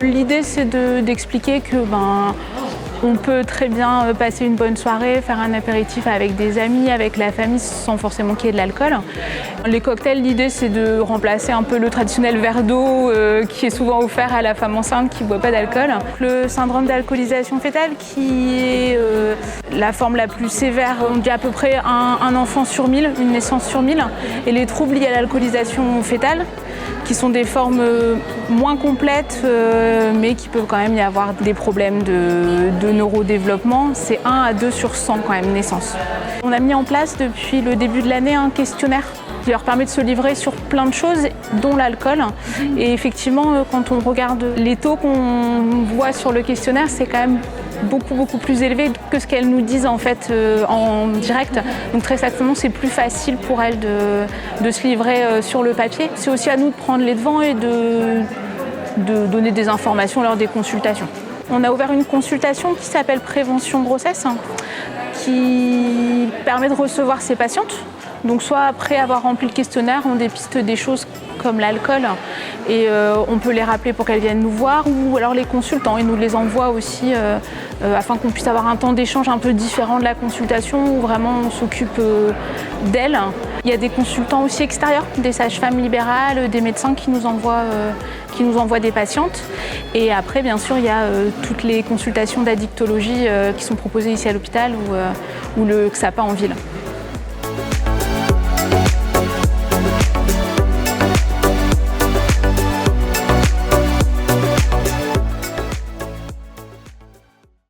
L'idée, c'est d'expliquer que on peut très bien passer une bonne soirée, faire un apéritif avec des amis, avec la famille, sans forcément qu'il y ait de l'alcool. Les cocktails, l'idée, c'est de remplacer un peu le traditionnel verre d'eau qui est souvent offert à la femme enceinte qui ne boit pas d'alcool. Le syndrome d'alcoolisation fœtale, qui est la forme la plus sévère, on dit à peu près un enfant sur 1000, une naissance sur 1000. Et les troubles liés à l'alcoolisation fœtale, qui sont des formes moins complètes, mais qui peuvent quand même y avoir des problèmes de neurodéveloppement. C'est 1 à 2 sur 100 quand même naissances. On a mis en place depuis le début de l'année un questionnaire qui leur permet de se livrer sur plein de choses, dont l'alcool. Et effectivement, quand on regarde les taux qu'on voit sur le questionnaire, c'est quand même beaucoup plus élevé que ce qu'elles nous disent en fait en direct. Donc très certainement, c'est plus facile pour elles de se livrer sur le papier. C'est aussi à nous de prendre les devants et de donner des informations lors des consultations. On a ouvert une consultation qui s'appelle Prévention grossesse, qui permet de recevoir ces patientes. Donc soit après avoir rempli le questionnaire, on dépiste des choses comme l'alcool et on peut les rappeler pour qu'elles viennent nous voir, ou alors les consultants, ils nous les envoient aussi afin qu'on puisse avoir un temps d'échange un peu différent de la consultation où vraiment on s'occupe d'elles. Il y a des consultants aussi extérieurs, des sages-femmes libérales, des médecins qui nous envoient des patientes. Et après, bien sûr, il y a toutes les consultations d'addictologie qui sont proposées ici à l'hôpital ou le XAPA en ville.